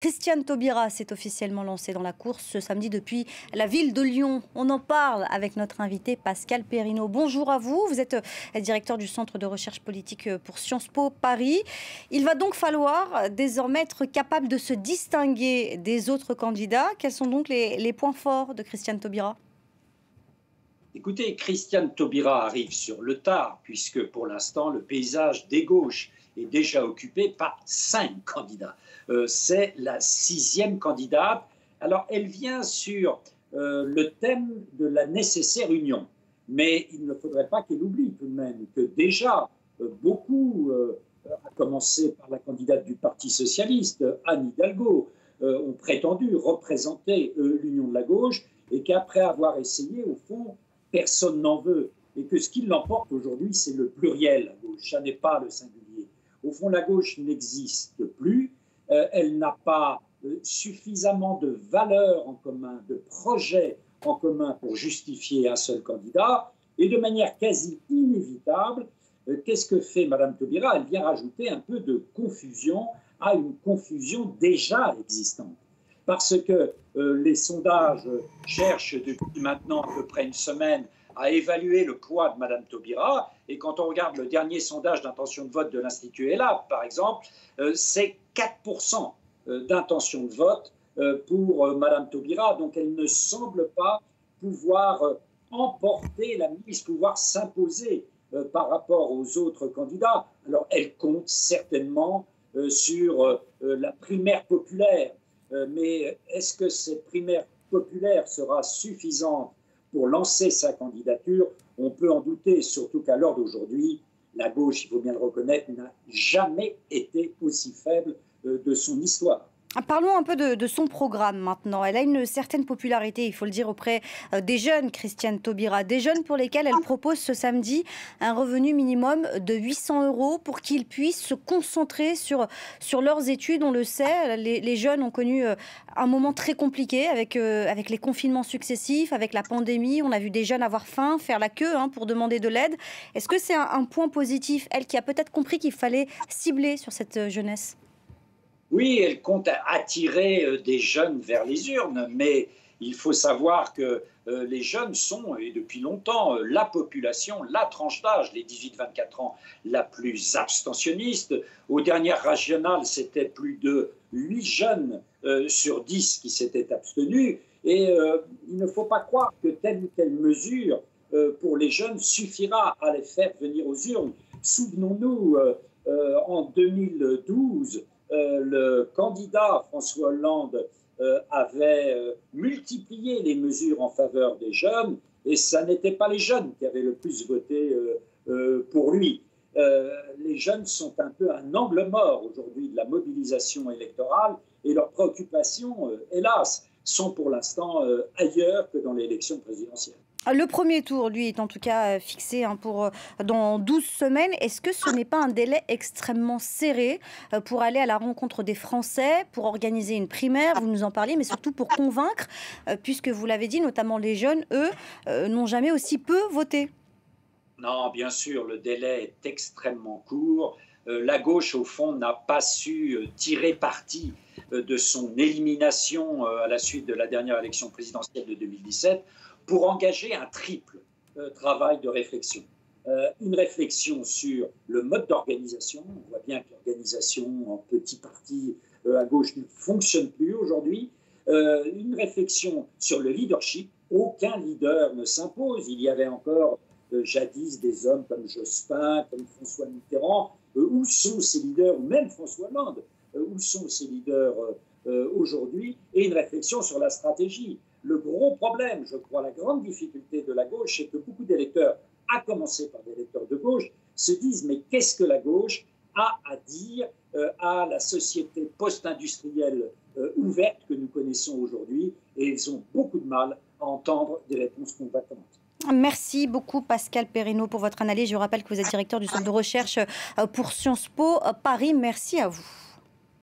Christiane Taubira s'est officiellement lancée dans la course ce samedi depuis la ville de Lyon. On en parle avec notre invité Pascal Perrineau. Bonjour à vous, vous êtes directeur du Centre de recherche politique pour Sciences Po Paris. Il va donc falloir désormais être capable de se distinguer des autres candidats. Quels sont donc les points forts de Christiane Taubira ? Écoutez, Christiane Taubira arrive sur le tard, puisque pour l'instant, le paysage des gauches est déjà occupé par 5 candidats. C'est la 6e candidate. Alors, elle vient sur le thème de la nécessaire union. Mais il ne faudrait pas qu'elle oublie tout de même que déjà, beaucoup, à commencer par la candidate du Parti socialiste, Anne Hidalgo, ont prétendu représenter l'union de la gauche et qu'après avoir essayé, au fond, personne n'en veut, et que ce qui l'emporte aujourd'hui, c'est le pluriel, la gauche, ça n'est pas le singulier. Au fond, la gauche n'existe plus, elle n'a pas suffisamment de valeurs en commun, de projets en commun pour justifier un seul candidat, et de manière quasi inévitable, qu'est-ce que fait Mme Taubira? Elle vient rajouter un peu de confusion à une confusion déjà existante. Parce que les sondages cherchent depuis maintenant à peu près une semaine à évaluer le poids de Mme Taubira. Et quand on regarde le dernier sondage d'intention de vote de l'Institut ELAB, par exemple, c'est 4% d'intention de vote pour Mme Taubira. Donc elle ne semble pas pouvoir emporter la mise, pouvoir s'imposer par rapport aux autres candidats. Alors elle compte certainement sur la primaire populaire. Mais est-ce que cette primaire populaire sera suffisante pour lancer sa candidature? On peut en douter, surtout qu'à l'heure d'aujourd'hui, la gauche, il faut bien le reconnaître, n'a jamais été aussi faible de son histoire. Parlons un peu de son programme maintenant. Elle a une certaine popularité, il faut le dire, auprès des jeunes, Christiane Taubira. Des jeunes pour lesquels elle propose ce samedi un revenu minimum de 800 € pour qu'ils puissent se concentrer sur leurs études. On le sait, les jeunes ont connu un moment très compliqué avec les confinements successifs, avec la pandémie. On a vu des jeunes avoir faim, faire la queue pour demander de l'aide. Est-ce que c'est un point positif, elle qui a peut-être compris qu'il fallait cibler sur cette jeunesse ? Oui, elle compte attirer des jeunes vers les urnes, mais il faut savoir que les jeunes sont, et depuis longtemps, la population, la tranche d'âge, les 18-24 ans, la plus abstentionniste. Aux dernières régionales, c'était plus de 8 jeunes sur 10 qui s'étaient abstenus. Et il ne faut pas croire que telle ou telle mesure pour les jeunes suffira à les faire venir aux urnes. Souvenons-nous, en 2012, le candidat François Hollande avait multiplié les mesures en faveur des jeunes, et ce n'étaient pas les jeunes qui avaient le plus voté pour lui. Les jeunes sont un peu un angle mort aujourd'hui de la mobilisation électorale, et leurs préoccupations, hélas, sont pour l'instant ailleurs que dans l'élection présidentielle. Le premier tour, lui, est en tout cas fixé pour dans 12 semaines. Est-ce que ce n'est pas un délai extrêmement serré pour aller à la rencontre des Français, pour organiser une primaire, vous nous en parliez, mais surtout pour convaincre, puisque vous l'avez dit, notamment les jeunes, eux, n'ont jamais aussi peu voté? Non, bien sûr, le délai est extrêmement court. La gauche, au fond, n'a pas su tirer parti de son élimination à la suite de la dernière élection présidentielle de 2017 pour engager un triple travail de réflexion. Une réflexion sur le mode d'organisation. On voit bien que l'organisation en petits partis à gauche ne fonctionne plus aujourd'hui. Une réflexion sur le leadership. Aucun leader ne s'impose. Il y avait encore jadis des hommes comme Jospin, comme François Mitterrand. Où sont ces leaders, ou même François Hollande, où sont ces leaders aujourd'hui? Et une réflexion sur la stratégie. Le gros problème, je crois, la grande difficulté de la gauche, c'est que beaucoup d'électeurs, à commencer par des électeurs de gauche, se disent mais qu'est-ce que la gauche a à dire à la société post-industrielle ouverte que nous connaissons aujourd'hui, et ils ont beaucoup de mal à entendre des réponses convaincantes. Merci beaucoup Pascal Perrineau pour votre analyse. Je rappelle que vous êtes directeur du Centre de recherche pour Sciences Po Paris. Merci à vous.